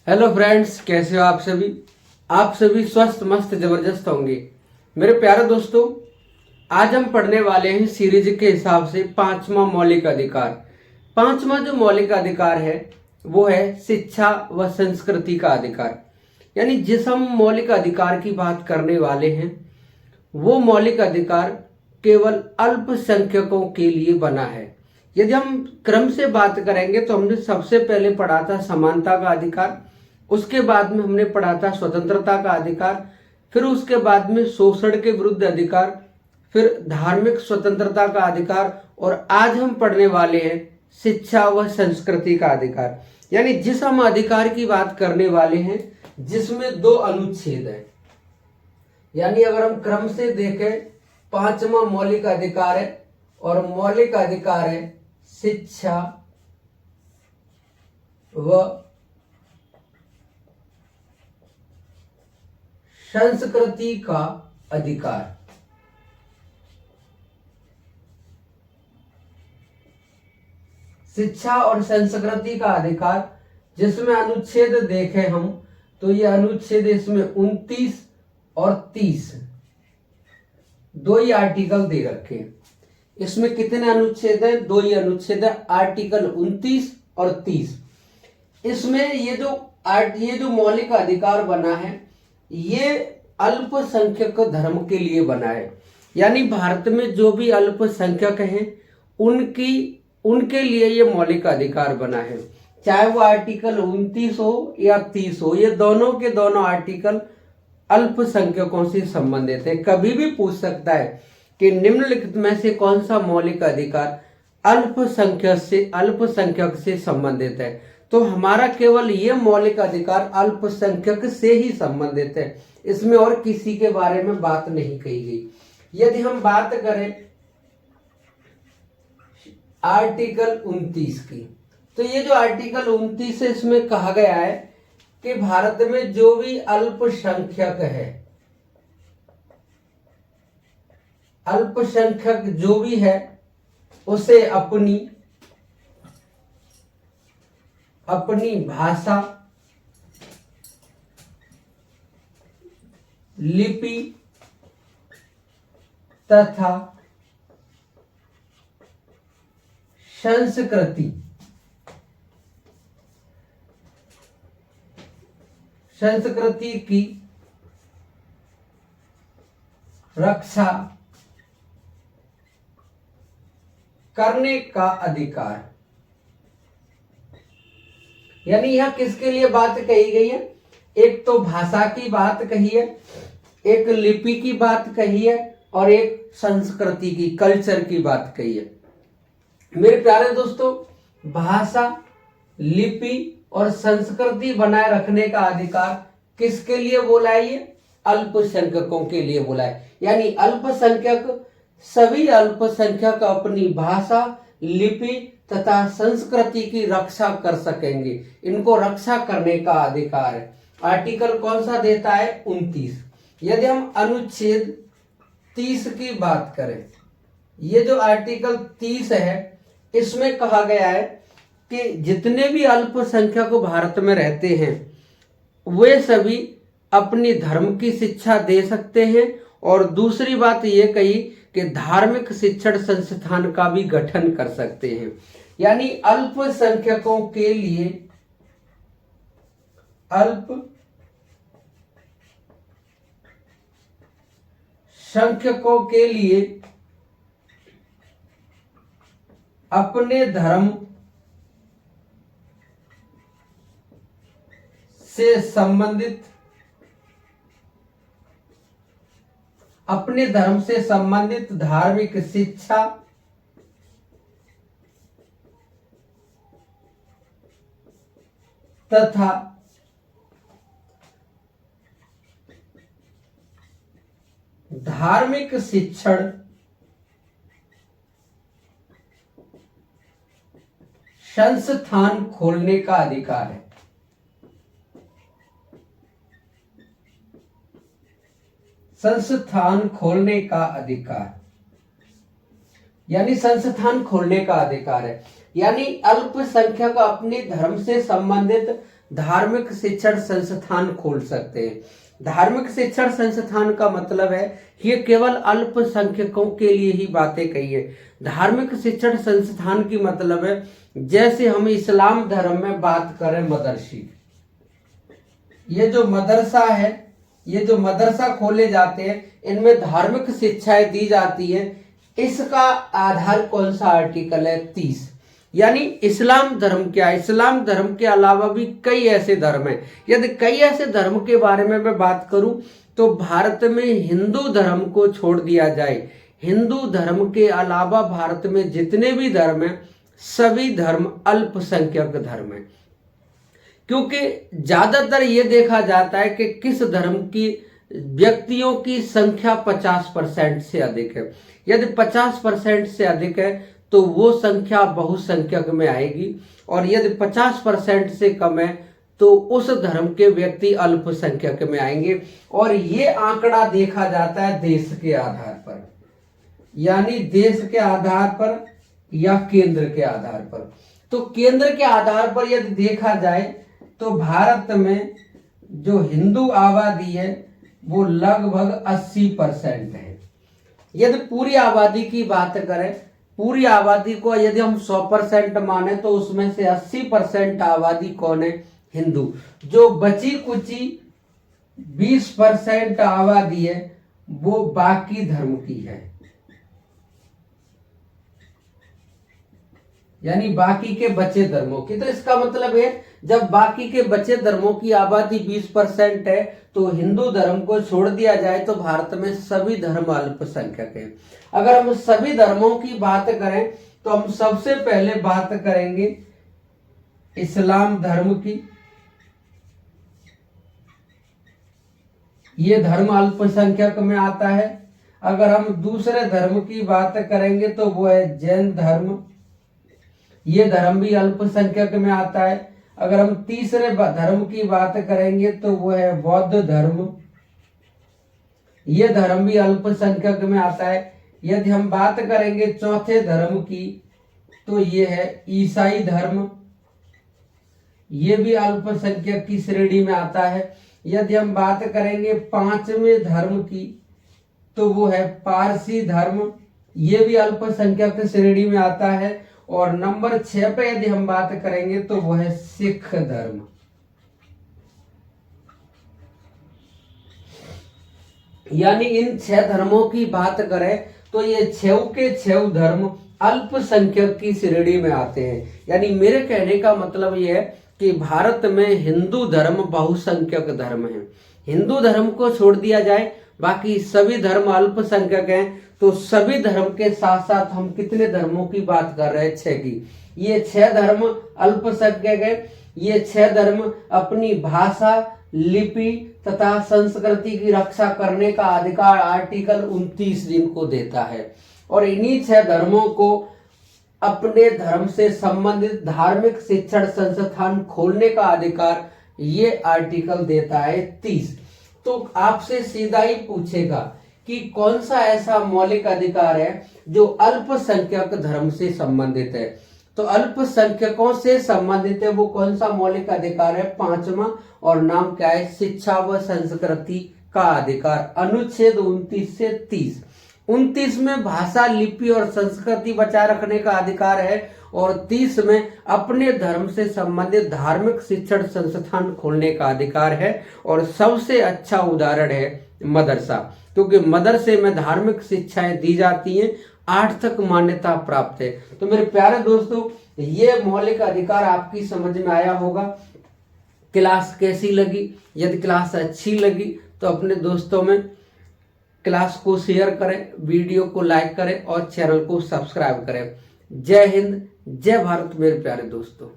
Hello friends, कैसे हो आप सभी स्वस्थ मस्त जबरदस्त होंगे। मेरे प्यारे दोस्तों, आज हम पढ़ने वाले हैं सीरीज के हिसाब से पांचवा मौलिक अधिकार। पांचवा जो मौलिक अधिकार है वो है शिक्षा व संस्कृति का अधिकार। यानी जिस हम मौलिक अधिकार की बात करने वाले हैं वो मौलिक अधिकार केवल अल्पसंख्यकों के लिए बना है। यदि हम क्रम से बात करेंगे तो हमने सबसे पहले पढ़ा था समानता का अधिकार, उसके बाद में हमने पढ़ा था स्वतंत्रता का अधिकार, फिर उसके बाद में शोषण के विरुद्ध अधिकार, फिर धार्मिक स्वतंत्रता का अधिकार, और आज हम पढ़ने वाले हैं शिक्षा व संस्कृति का अधिकार। यानी जिस हम अधिकार की बात करने वाले हैं जिसमें दो अनुच्छेद हैं। यानी अगर हम क्रम से देखें, पांचवा मौलिक अधिकार है और मौलिक अधिकार है शिक्षा व संस्कृति का अधिकार। शिक्षा और संस्कृति का अधिकार जिसमें अनुच्छेद देखें हम तो ये अनुच्छेद इसमें 29 और 30 दो ही आर्टिकल दे रखे हैं। इसमें कितने अनुच्छेद हैं? दो ही अनुच्छेद है, आर्टिकल 29 और 30। इसमें ये जो मौलिक अधिकार बना है ये अल्पसंख्यक धर्म के लिए बना है। यानी भारत में जो भी अल्पसंख्यक हैं उनके लिए ये मौलिक अधिकार बना है। चाहे वो आर्टिकल 29 हो या 30 हो, ये दोनों के दोनों आर्टिकल अल्पसंख्यकों से संबंधित है। कभी भी पूछ सकता है कि निम्नलिखित में से कौन सा मौलिक अधिकार अल्पसंख्यक से संबंधित है। तो हमारा केवल ये मौलिक अधिकार अल्पसंख्यक से ही संबंधित है, इसमें और किसी के बारे में बात नहीं कही गई। यदि हम बात करें आर्टिकल 29 की, तो ये जो आर्टिकल 29 है इसमें कहा गया है कि भारत में जो भी अल्पसंख्यक है, अल्पसंख्यक जो भी है उसे अपनी भाषा, लिपि तथा संस्कृति की रक्षा करने का अधिकार। यानी यह किसके लिए बात कही गई है? एक तो भाषा की बात कही है, एक लिपि की बात कही है और एक संस्कृति की, कल्चर की बात कही है। मेरे प्यारे दोस्तों, भाषा, लिपि और संस्कृति बनाए रखने का अधिकार किसके लिए बोला है? ये अल्पसंख्यकों के लिए बोला है। यानी सभी अल्पसंख्यक अपनी भाषा, लिपि तथा संस्कृति की रक्षा कर सकेंगे। इनको रक्षा करने का अधिकार है। आर्टिकल कौन सा देता है? 29। यदि हम अनुच्छेद 30 की बात करें, ये जो आर्टिकल 30 है इसमें कहा गया है कि जितने भी अल्पसंख्यक भारत में रहते हैं वे सभी अपनी धर्म की शिक्षा दे सकते हैं। और दूसरी बात ये कही कि धार्मिक शिक्षण संस्थान का भी गठन कर सकते हैं। यानी अल्पसंख्यकों के लिए अपने धर्म से संबंधित धार्मिक शिक्षा तथा धार्मिक शिक्षण संस्थान खोलने का अधिकार है। संस्थान खोलने का अधिकार, यानी संस्थान खोलने का अधिकार है। यानी अल्पसंख्यक अपने धर्म से संबंधित धार्मिक शिक्षण संस्थान खोल सकते हैं। धार्मिक शिक्षण संस्थान का मतलब है ये केवल अल्पसंख्यकों के लिए ही बातें कही है। धार्मिक शिक्षण संस्थान की मतलब है जैसे हम इस्लाम धर्म में बात करें मदरसी, ये जो मदरसा है, ये जो मदरसा खोले जाते हैं इनमें धार्मिक शिक्षाएं दी जाती है। इसका आधार कौन सा आर्टिकल है? 30। यानी इस्लाम धर्म क्या है? इस्लाम धर्म के अलावा भी कई ऐसे धर्म हैं। यदि कई ऐसे धर्म के बारे में मैं बात करूं तो भारत में हिंदू धर्म को छोड़ दिया जाए, हिंदू धर्म के अलावा भारत में जितने भी धर्म हैं सभी धर्म अल्पसंख्यक धर्म हैं। क्योंकि ज्यादातर ये देखा जाता है कि किस धर्म की व्यक्तियों की संख्या 50% से अधिक है। यदि 50% से अधिक है तो वो संख्या बहुसंख्यक में आएगी, और यदि 50% से कम है तो उस धर्म के व्यक्ति अल्पसंख्यक में आएंगे। और ये आंकड़ा देखा जाता है देश के आधार पर, यानी देश के आधार पर या केंद्र के आधार पर। तो केंद्र के आधार पर यदि देखा जाए तो भारत में जो हिंदू आबादी है वो लगभग 80% है। यदि पूरी आबादी की बात करें, पूरी आबादी को यदि हम 100% माने तो उसमें से 80% आबादी कौन है? हिंदू। जो बची कुची 20% आबादी है वो बाकी धर्म की है, यानी बाकी के बचे धर्मों की। तो इसका मतलब है जब बाकी के बचे धर्मों की आबादी 20% है तो हिंदू धर्म को छोड़ दिया जाए तो भारत में सभी धर्म अल्पसंख्यक हैं। अगर हम सभी धर्मों की बात करें तो हम सबसे पहले बात करेंगे इस्लाम धर्म की। ये धर्म अल्पसंख्यक में आता है। अगर हम दूसरे धर्म की बात करेंगे तो वो है जैन धर्म, ये धर्म भी अल्पसंख्यक में आता है। अगर हम तीसरे धर्म की बात करेंगे तो वो है बौद्ध धर्म, ये धर्म भी अल्पसंख्यक में आता है। यदि हम बात करेंगे चौथे धर्म की तो ये है ईसाई धर्म, ये भी अल्पसंख्यक की श्रेणी में आता है। यदि हम बात करेंगे पांचवें धर्म की तो वो है पारसी धर्म, ये भी अल्पसंख्यक श्रेणी में आता है। और नंबर 6 पे यदि हम बात करेंगे तो वो है सिख धर्म। यानी इन 6 धर्मों की बात करें तो ये 6 के 6 धर्म अल्पसंख्यक की श्रेणी में आते हैं। यानी मेरे कहने का मतलब ये है कि भारत में हिंदू धर्म बहुसंख्यक धर्म है। हिंदू धर्म को छोड़ दिया जाए बाकी सभी धर्म अल्पसंख्यक हैं। तो सभी धर्म के साथ साथ हम कितने धर्मों की बात कर रहे हैं? 6 की। ये 6 धर्म अल्पसंख्यक है। ये 6 धर्म अपनी भाषा, लिपि तथा संस्कृति की रक्षा करने का अधिकार आर्टिकल 29 इनको देता है। और इन्हीं 6 धर्मों को अपने धर्म से संबंधित धार्मिक शिक्षण संस्थान खोलने का अधिकार ये आर्टिकल देता है 30। तो आपसे सीधा ही पूछेगा कि कौन सा ऐसा मौलिक अधिकार है जो अल्पसंख्यक धर्म से संबंधित है। तो अल्पसंख्यकों से संबंधित है वो कौन सा मौलिक अधिकार है? 5वां, और नाम क्या है? शिक्षा व संस्कृति का अधिकार। अनुच्छेद 29 से 30। 29 में भाषा, लिपि और संस्कृति बचाए रखने का अधिकार है, और 30 में अपने धर्म से संबंधित धार्मिक शिक्षण संस्थान खोलने का अधिकार है। और सबसे अच्छा उदाहरण है मदरसा, क्योंकि मदरसे में धार्मिक शिक्षाएं दी जाती हैं, 8 तक मान्यता प्राप्त है। तो मेरे प्यारे दोस्तों, ये मौलिक अधिकार आपकी समझ में आया होगा। क्लास कैसी लगी? यदि क्लास अच्छी लगी तो अपने दोस्तों में क्लास को शेयर करें, वीडियो को लाइक करें और चैनल को सब्सक्राइब करें। जय हिंद, जय भारत मेरे प्यारे दोस्तों।